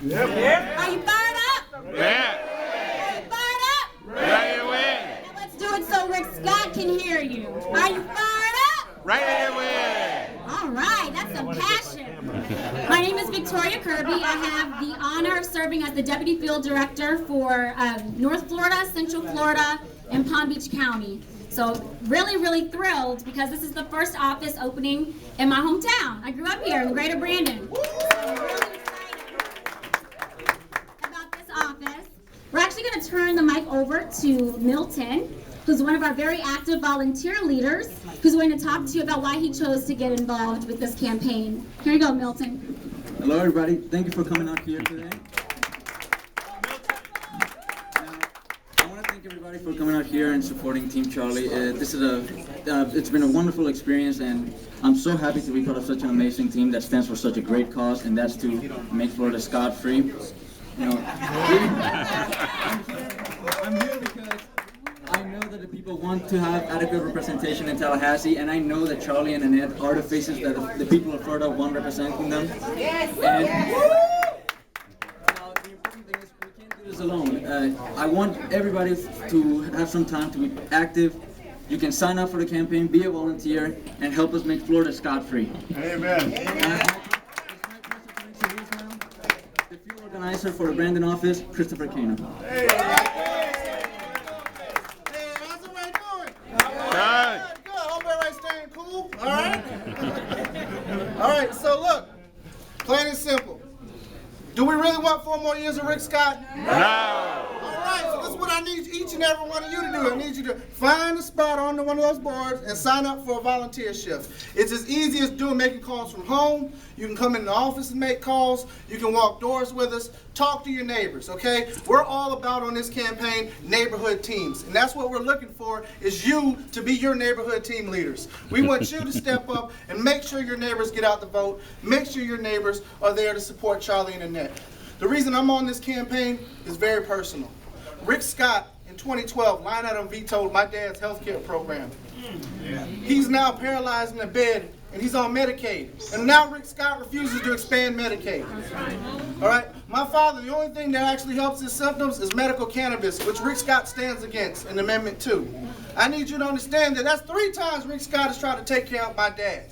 Yep. Are you fired up? Yeah. Are you fired up? Ready to win. Now let's do it so Rick Scott can hear you. Are you fired up? Ready to win. All right, that's some passion. My name is Victoria Kirby. I have the honor of serving as the Deputy Field Director for North Florida, Central Florida, and Palm Beach County. So really, really thrilled because this is the first office opening in my hometown. I grew up here in Greater Brandon. So I'm really excited about this office. We're actually going to turn the mic over to Milton, who's one of our very active volunteer leaders, who's going to talk to you about why he chose to get involved with this campaign. Here you go, Milton. Hello, everybody. Thank you for coming out here today. I want to thank everybody for coming out here and supporting Team Charlie. It's been a wonderful experience, and I'm so happy to be part of such an amazing team that stands for such a great cause, and that's to make Florida scot-free. You know, I'm here because I know that the people want to have adequate representation in Tallahassee, and I know that Charlie and Annette are the faces that the people of Florida want representing them. And the important thing is we can't do this alone. I want everybody to have some time to be active. You can sign up for the campaign, be a volunteer, and help us make Florida scot-free. Amen. It's my pleasure to introduce now the field organizer for the Brandon office, Christopher Cano. Alright, so look, plain and simple. Do we really want 4 more years of Rick Scott? No. Alright, so this is what I need each and every one of you to do. I need you to find a spot on one of those boards and sign up for a volunteer shift. It's as easy as making calls from home. You can come in the office and make calls. You can walk doors with us. Talk to your neighbors, okay? We're all about on this campaign neighborhood teams. And that's what we're looking for, is you to be your neighborhood team leaders. We want you to step up and make sure your neighbors get out the vote. Make sure your neighbors are there to support Charlie and Annette. The reason I'm on this campaign is very personal. Rick Scott, in 2012, line item vetoed my dad's health care program. He's now paralyzed in the bed, and he's on Medicaid. And now Rick Scott refuses to expand Medicaid. All right? My father, the only thing that actually helps his symptoms is medical cannabis, which Rick Scott stands against in Amendment 2. I need you to understand that that's 3 times Rick Scott has tried to take care of my dad.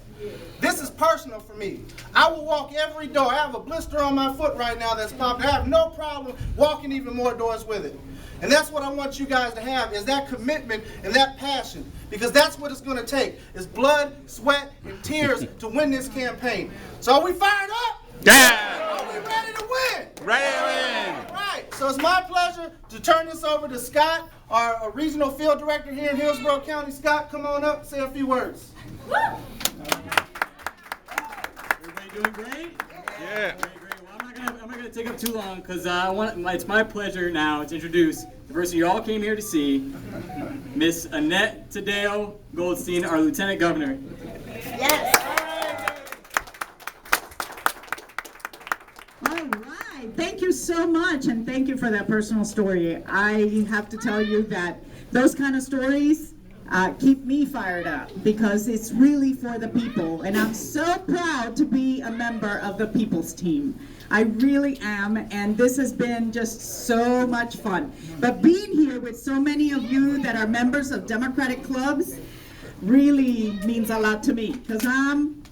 This is personal for me. I will walk every door. I have a blister on my foot right now that's popped. I have no problem walking even more doors with it. And that's what I want you guys to have, is that commitment and that passion. Because that's what it's going to take, is blood, sweat, and tears to win this campaign. So are we fired up? Yeah. Are we ready to win? Ready to win. All right. So it's my pleasure to turn this over to Scott, our regional field director here in Hillsborough County. Scott, come on up, say a few words. Everybody doing great? Yeah. Great. Well, I'm not gonna take up too long because it's my pleasure now to introduce the person you all came here to see, Miss Annette Tadeo Goldstein, our Lieutenant Governor. Yes. All right, thank you so much, and thank you for that personal story. I have to tell you that those kind of stories keep me fired up because it's really for the people, and I'm so proud to be a member of the People's Team. I really am, and this has been just so much fun. But being here with so many of you that are members of Democratic clubs really means a lot to me, because I'm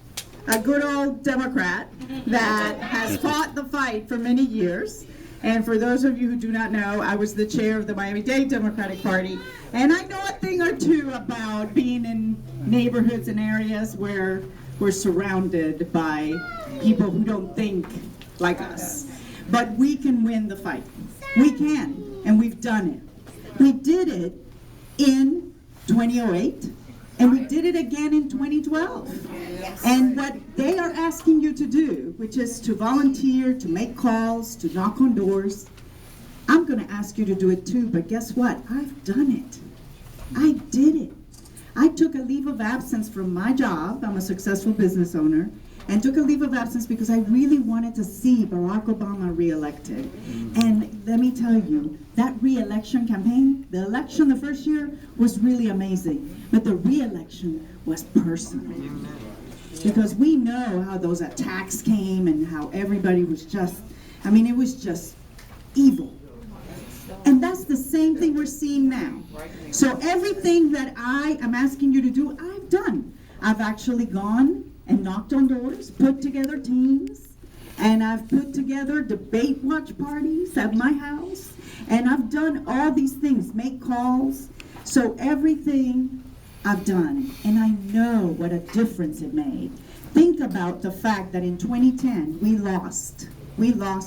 a good old Democrat that has fought the fight for many years. And for those of you who do not know, I was the chair of the Miami-Dade Democratic Party, and I know a thing or two about being in neighborhoods and areas where we're surrounded by people who don't think like us. But we can win the fight. We can, and we've done it. We did it in 2008, and we did it again in 2012. And what they are asking you to do, which is to volunteer, to make calls, to knock on doors, I'm going to ask you to do it too, but guess what? I've done it. I did it. I took a leave of absence from my job. I'm a successful business owner, and took a leave of absence because I really wanted to see Barack Obama reelected. And let me tell you, that re-election campaign, the election the first year was really amazing, but the re-election was personal. Because we know how those attacks came and how everybody was just I mean, it was just evil. And that's the same thing we're seeing now. So everything that I am asking you to do, I've done. I've actually gone and knocked on doors, put together teams, and I've put together debate watch parties at my house, and I've done all these things, make calls. So everything I've done, and I know what a difference it made. Think about the fact that in 2010, we lost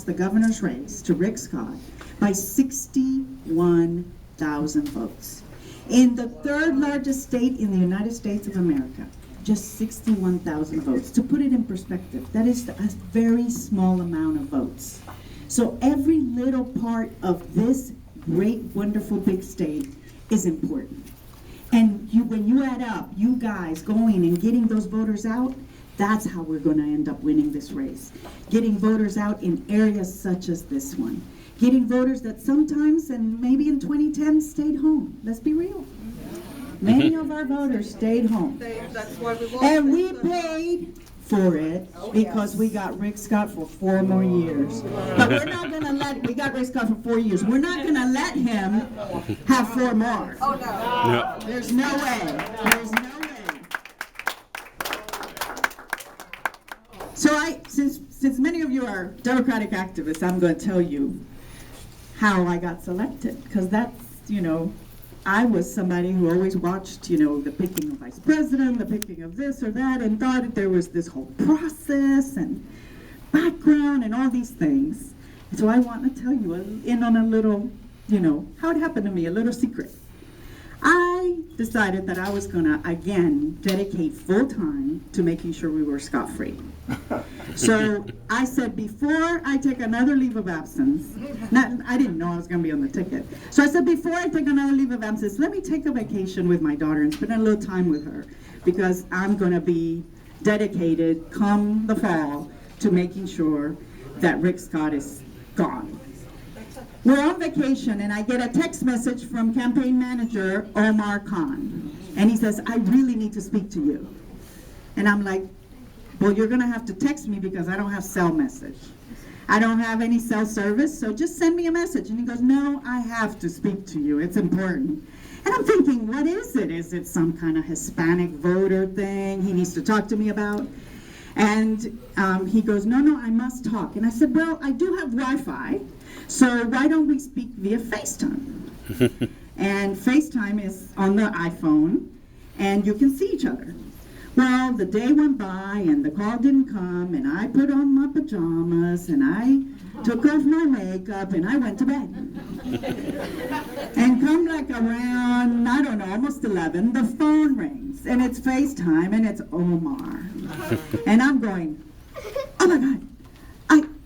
the governor's race to Rick Scott by 61,000 votes. In the third largest state in the United States of America, just 61,000 votes. To put it in perspective, that is a very small amount of votes. So every little part of this great, wonderful, big state is important. And when you add up, you guys going and getting those voters out, that's how we're going to end up winning this race. Getting voters out in areas such as this one. Getting voters that sometimes, and maybe in 2010, stayed home. Let's be real. Many of our voters stayed home. And we paid for it because we got Rick Scott for 4 more years. But we're not going to we got Rick Scott for 4 years. We're not going to let him have 4 more. Oh, no. There's no way. There's no way. So since many of you are Democratic activists, I'm going to tell you how I got selected. Because that's, I was somebody who always watched, the picking of vice president, the picking of this or that, and thought that there was this whole process and background and all these things. And so I want to tell you in on a little, how it happened to me, a little secret. I decided that I was going to, again, dedicate full time to making sure we were scot-free. So I said, before I take another leave of absence, I didn't know I was going to be on the ticket. So I said, before I take another leave of absence, let me take a vacation with my daughter and spend a little time with her, because I'm going to be dedicated come the fall to making sure that Rick Scott is gone. We're on vacation, and I get a text message from campaign manager Omar Khan, and he says, I really need to speak to you. And I'm like, well, you're going to have to text me because I don't have cell message. I don't have any cell service, so just send me a message. And he goes, no, I have to speak to you. It's important. And I'm thinking, what is it? Is it some kind of Hispanic voter thing he needs to talk to me about? And he goes, no, I must talk. And I said, well, I do have Wi-Fi, so why don't we speak via FaceTime? And FaceTime is on the iPhone, and you can see each other. Well, the day went by, and the call didn't come, and I put on my pajamas, and I took off my makeup, and I went to bed. And come like around, I don't know, almost 11, the phone rings, and it's FaceTime, and it's Omar. And I'm going, oh my God,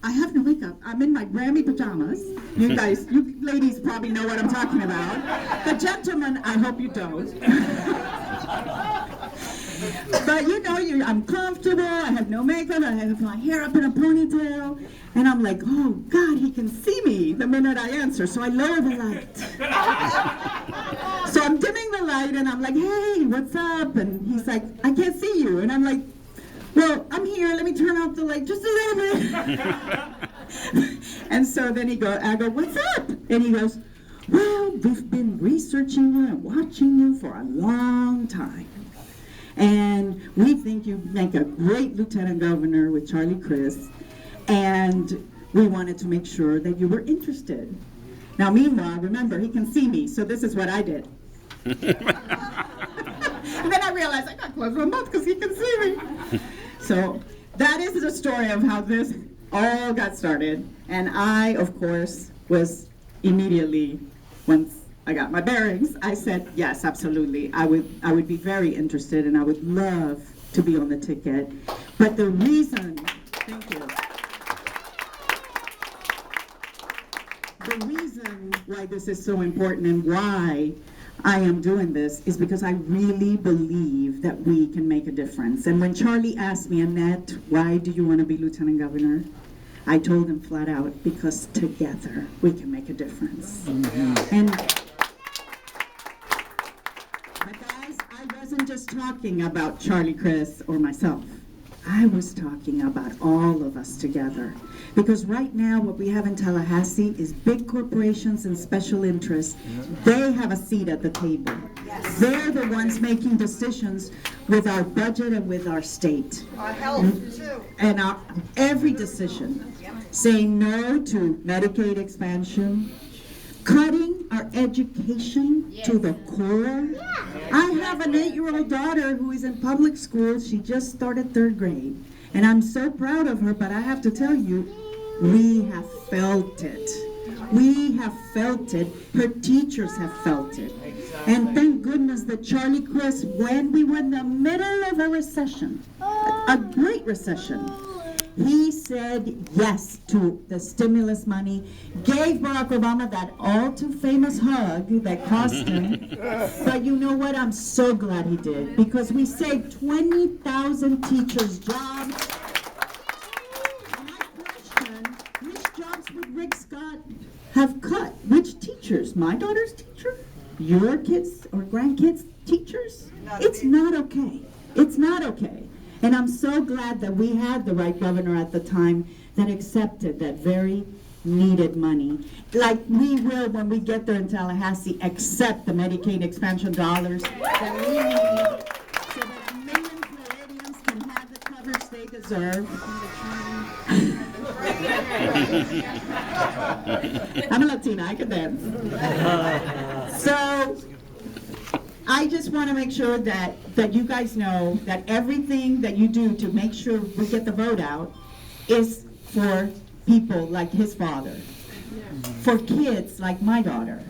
I have no makeup. I'm in my Grammy pajamas. You ladies probably know what I'm talking about. The gentlemen, I hope you don't. But I'm comfortable, I have no makeup, I have my hair up in a ponytail, and I'm like, oh God, he can see me the minute I answer, so I lower the light. So I'm dimming the light, and I'm like, hey, what's up? And he's like, I can't see you. And I'm like, well, I'm here, let me turn off the light just a little bit. And so then I go, what's up? And he goes, well, we've been researching you and watching you for a long time. And we think you make a great lieutenant governor with Charlie Crist, and we wanted to make sure that you were interested. Now, meanwhile, remember, he can see me, so this is what I did. And then I realized I got close to a mouth because he can see me. So that is the story of how this all got started. And I, of course, was immediately, once I got my bearings, I said, yes, absolutely. I would be very interested, and I would love to be on the ticket. But the reason, thank you. The reason why this is so important and why I am doing this is because I really believe that we can make a difference. And when Charlie asked me, Annette, why do you want to be Lieutenant Governor? I told him flat out, because together we can make a difference. Mm-hmm. But guys, I wasn't just talking about Charlie Crist or myself. I was talking about all of us together. Because right now, what we have in Tallahassee is big corporations and special interests. They have a seat at the table. They're the ones making decisions with our budget and with our state. Our health, too. And every decision. Saying no to Medicaid expansion, cutting our education to the core. I have an 8-year-old daughter who is in public school. She just started 3rd grade. And I'm so proud of her, but I have to tell you, we have felt it. We have felt it. Her teachers have felt it. And thank goodness that Charlie Crist, when we were in the middle of a recession, a great recession, he said yes to the stimulus money, gave Barack Obama that all too famous hug that cost him. But you know what? I'm so glad he did, because we saved 20,000 teachers' jobs. And I question, which jobs would Rick Scott have cut? Which teachers? My daughter's teacher? Your kids' or grandkids' teachers? It's not okay. It's not okay. And I'm so glad that we had the right governor at the time that accepted that very needed money. Like we will, when we get there in Tallahassee, accept the Medicaid expansion dollars that we need so that million Floridians can have the coverage they deserve. I'm a Latina, I can dance. So, I just want to make sure that you guys know that everything that you do to make sure we get the vote out is for people like his father, for kids like my daughter,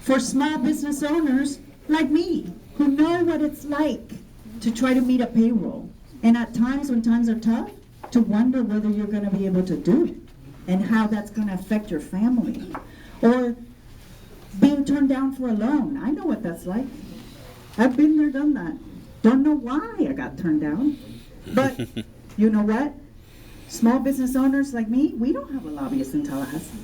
for small business owners like me, who know what it's like to try to meet a payroll. And at times, when times are tough, to wonder whether you're going to be able to do it and how that's going to affect your family. Or being turned down for a loan. I know what that's like. I've been there, done that. Don't know why I got turned down. But you know what? Small business owners like me, we don't have a lobbyist in Tallahassee.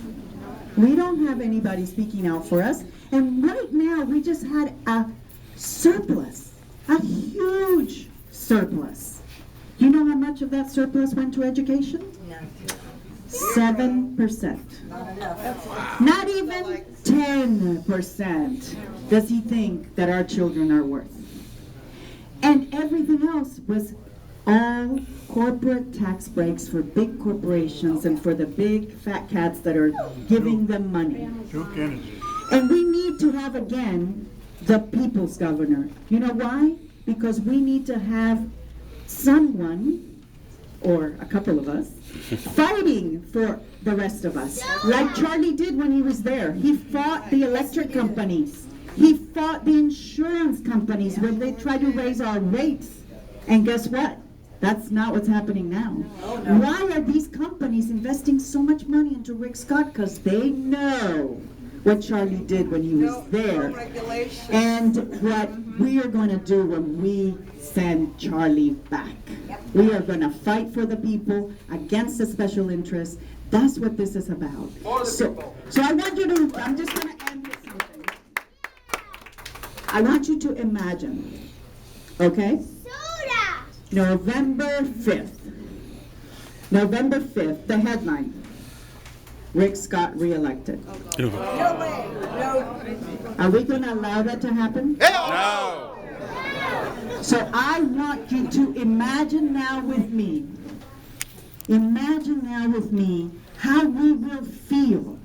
We don't have anybody speaking out for us. And right now, we just had a surplus, a huge surplus. You know how much of that surplus went to education? 7%. Not even 10% does he think that our children are worth. And everything else was all corporate tax breaks for big corporations and for the big fat cats that are giving them money. And we need to have again the people's governor. You know why? Because we need to have someone, or a couple of us, fighting for the rest of us. Like Charlie did when he was there. He fought the electric companies. He fought the insurance companies when they tried to raise our rates. And guess what? That's not what's happening now. Why are these companies investing so much money into Rick Scott? Because they know what Charlie did when he was there. And what we are going to do when we send Charlie back. We are going to fight for the people against the special interests. That's what this is about. So I want you to, I'm just going to end with something. I want you to imagine, okay? November 5th. November 5th, the headline. Rick Scott reelected. No way. No. Are we going to allow that to happen? No. So I want you to imagine now with me. Imagine now with me how we will feel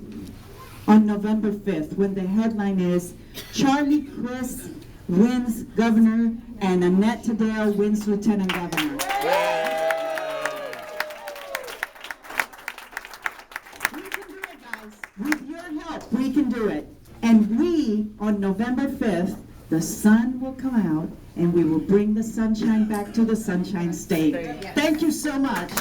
on November 5th when the headline is Charlie Crist wins governor and Annette Tadeo wins lieutenant governor. We can do it, guys. With your help, we can do it. And we, on November 5th, the sun will come out and we will bring the sunshine back to the Sunshine State. Thank you so much.